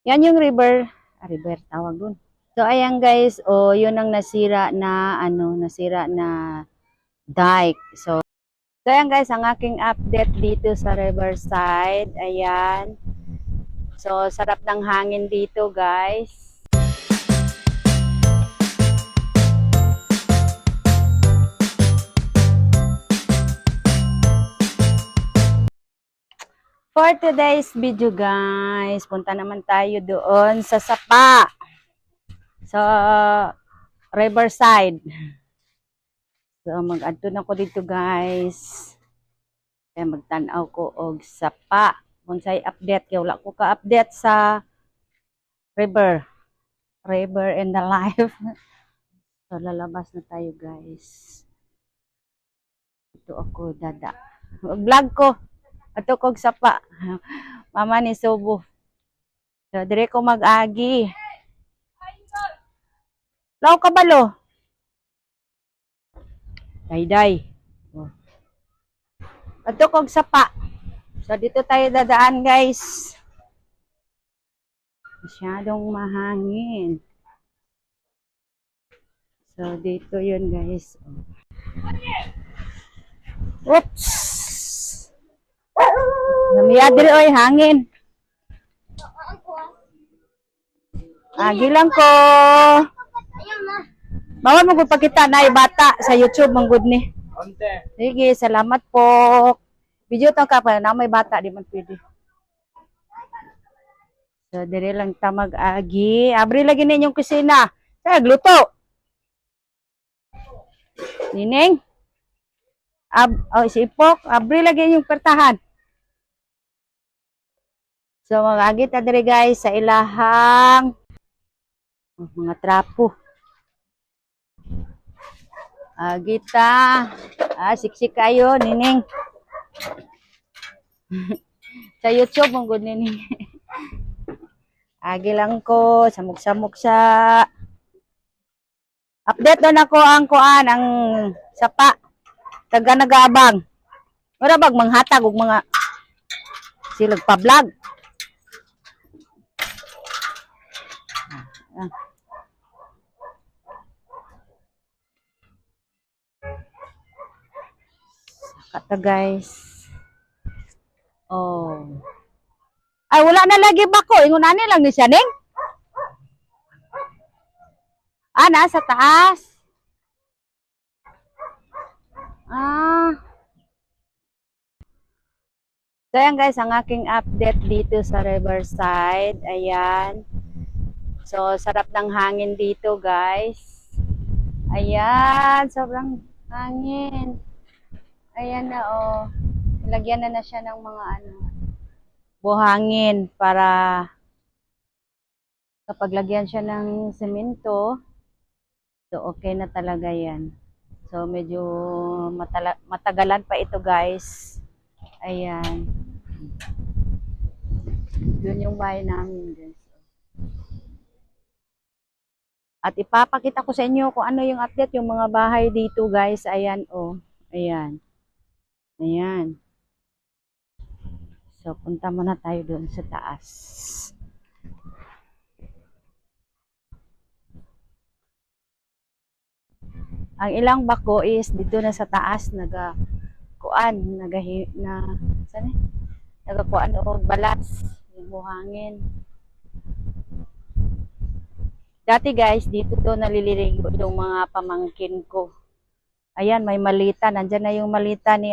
Yan yung river tawag dun. So ayan guys, yun ang nasira na nasira na dike. So ayan guys, ang aking update dito sa Riverside. Ayan. So sarap ng hangin dito guys. For today's video guys, punta naman tayo doon sa Sapa. Sa Riverside. So mag-adto na ko dito guys. Kaya magtanaw ko og Sapa. Unsay update kay wala ko ka-update sa river. River and the life. So lalabas na tayo guys. Ito ako dada. Vlog ko. Ato kog Sapa. Mama ni Subo. So dire ko mag-agi. Law kabalo. Day. Oh. Ato kog Sapa. So dito tayo dadaan guys. Masyadong mahangin. So dito yun guys. Oops. Namiya diri oy hangin. Agi lang ko. Bawa mo gud pakita na bata sa YouTube manggod ni. Sige, salamat po. Video to ka pa na may bata di man pwede. So dire lang ta mag-agi. Abri lagi ninyong kusina. Sa gluto. Nining. Sipok, abri lagi yung pertahan. So mag-agi ta dire guys sa ilahang mga trapo. Agita. Siksik kayo, nining. Sa YouTube, ang good nining. Agi lang ko, samok-samok sa. Update doon ako ang kuan, ang Sapa. Taga nag-aabang. Wala bag manghatag og mga silag pa-vlog. Kata guys. Oh. Ay, wala na lagi ba ko? Ingon ani lang ni siya, ning? Nasa taas. So ayan guys, ang aking update dito sa Riverside. Ayan. So, sarap ng hangin dito guys. Ayan, sobrang hangin. Ayan na oh. Lagyan na siya ng mga buhangin para kapag lagyan siya ng semento, so okay na talaga yan. So medyo matagalan pa ito guys. Ayan. Yun yung bahay namin guys. At ipapakita ko sa inyo kung ano yung update yung mga bahay dito guys. Ayan oh. Ayan. Ayan. So punta muna tayo doon sa taas. Ang ilang bako is dito na sa taas nagakuan, nagakuan o balats yung buhangin. Dati guys, dito to naliligo yung mga pamangkin ko. Ayan, may malita. Nandyan na yung malita ni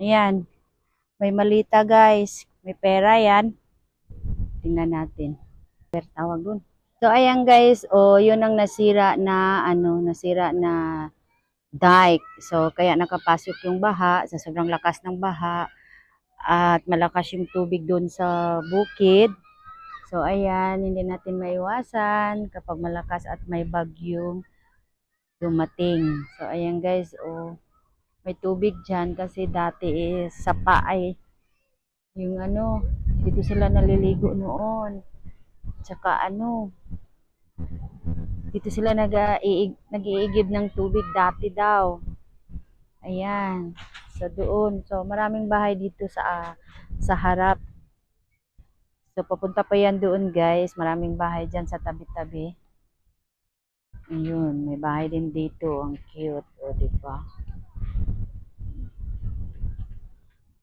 ayan. May malita guys. May pera yan. Tingnan natin. Pera tawag dun. So ayan guys, yun ang nasira na dike. So kaya nakapasok yung baha sa sobrang lakas ng baha at malakas yung tubig doon sa bukid. So ayan, hindi natin maiwasan kapag malakas at may bagyong dumating. So ayan guys, may tubig diyan kasi dati Sapa ay yung dito sila naliligo noon. Tsaka dito sila nag-iigib ng tubig dati daw. Ayan. So doon. So maraming bahay dito sa sa harap. So, papunta pa yan doon, guys. Maraming bahay dyan sa tabi-tabi. Ayun, may bahay din dito. Ang cute. O, diba?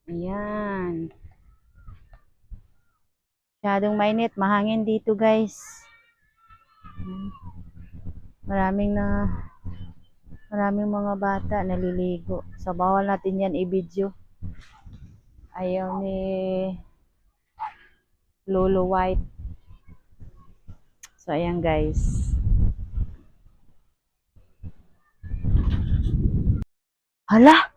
Ayan. Masyadong mainit. Mahangin dito, guys. Maraming mga bata naliligo. So, bawal natin yan i-video. Ayaw ni Lolo White. So, ayan, guys. Hala!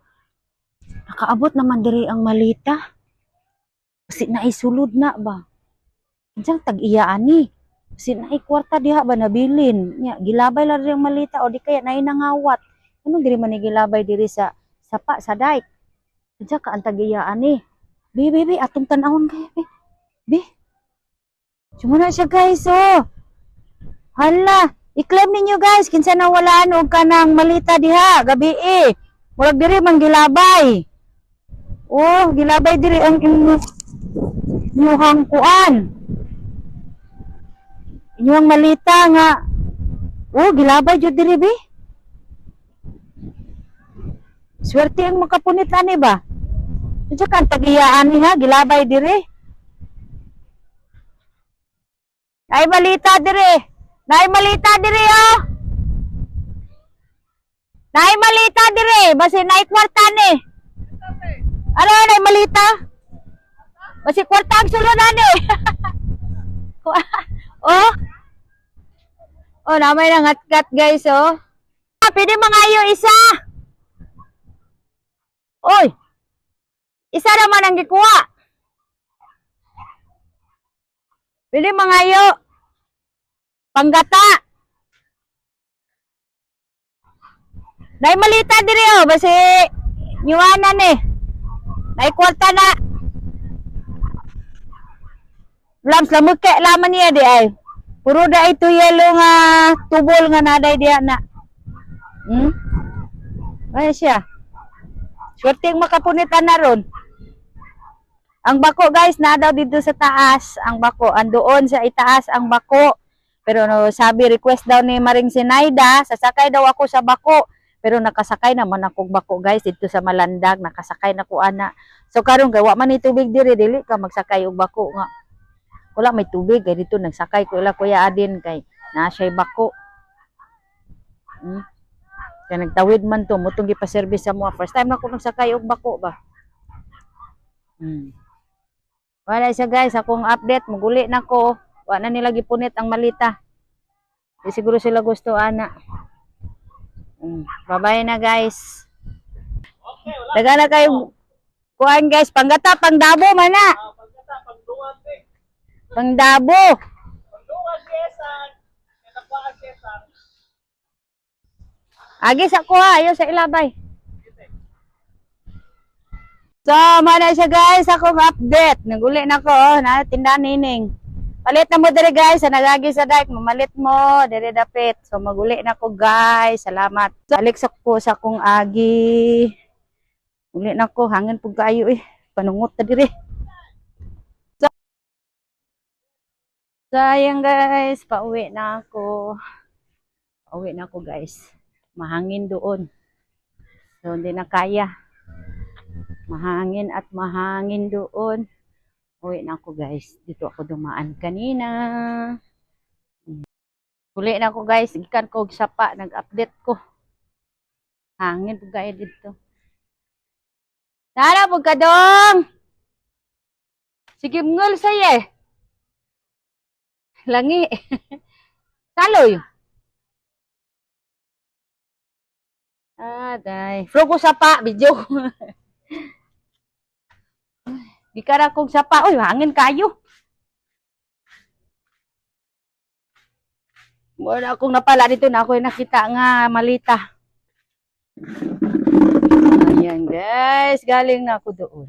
Nakaabot naman diri ang malita. Kasi naisulod na ba? Diyan tag-iyaan ni. Kasi naikwarta diha ba nabilin. Nya, gilabay lang diri ang malita o di kaya nainangawat. Ano diri man gilabay diri sa sapa sa dike. Diyan ka ang tag-iyaan ni. Bi, atong tanawon kay bi. Bi. Sumuna siya guys oh. Hala, i-claim ninyo guys kinsa nawalaan og kanang malita diha gabi eh. Murag diri man gilabay. Oh, gilabay diri ang inyong kuan. Inyong malita nga. Oh, gilabay jud diri bi. Swerte ang makapunit ani ba? Diyan kan tagiyaan ni ha, gilabay diri. Nay malita diri. Nay malita diri oh. Nay malita diri, basi nay kwarta ni. Ano nay malita? Basi kwarta ang sulod ani. Oh. Oh, namay nang ngat guys oh. Pwede mangayo isa. Oy. Isa naman ang gikuha. Pwede mangayo. Panggata. Nay malita diri oh, basi nyuwanan eh. Nay kwarta na. Lams lamuke laman niya di ay. Puro da ito yellow nga tubol nga naday diya na. Ay siya. Swerte ang makapunitan na ron. Ang bako guys, na daw dito sa taas. Ang bako, andoon sa itaas ang bako. Pero no, sabi request daw ni Maring Sinaida, sasakay daw ako sa bako. Pero nakasakay naman akong bako guys dito sa Malandag, nakasakay na ko ana. So karon kay wa man ni tubig dili ka magsakay og bako nga. Wala may tubig kay dito nagsakay ko ila Kuya Adin kay na siya bako. Kaya nagtawid man to, mutong gipa-service sa mga. First time na ko nagsakay og bako ba. Wala siya guys, akong update, muguli na ko. Wala na nila gipunit ang malita. Di siguro sila gusto ana. Bye-bye na guys. Daga na kayo kuhan guys, panggata, pangdabo man na. Panggata, pangduwag eh. Pangdabo. Pangduwag yesan. Kanakuhaan yesan. Agi sa kuha, ayaw sa ilabay. So, mana siya guys, akong update. Naguli na ko, na tindahan nining. Palit na mo diri guys, sa nagagi sa dike, mamalit mo, diri dapit. So, maguli na ko guys, salamat. So, alik sa ko sa akong agi. Uli na ko, hangin po kayo eh. Panungot na diri. So, sayang guys, pauwi na ako. Pauwi na ako guys. Mahangin doon. So, hindi na kaya. Mahangin at mahangin doon. Uwi na ako guys. Dito ako dumaan kanina. Uli na ako guys. Ikan ko sapa. Nag-update ko. Hangin po kayo dito. Tara po ka dong. Sige ngul saya. Langi. Saloy. Day. Fro ko sapa. Video. Di ka kong sapa. Uy, hangin kayo. Wala akong napala dito na ako yung nakita nga malita. Ayan guys, galing na ako doon.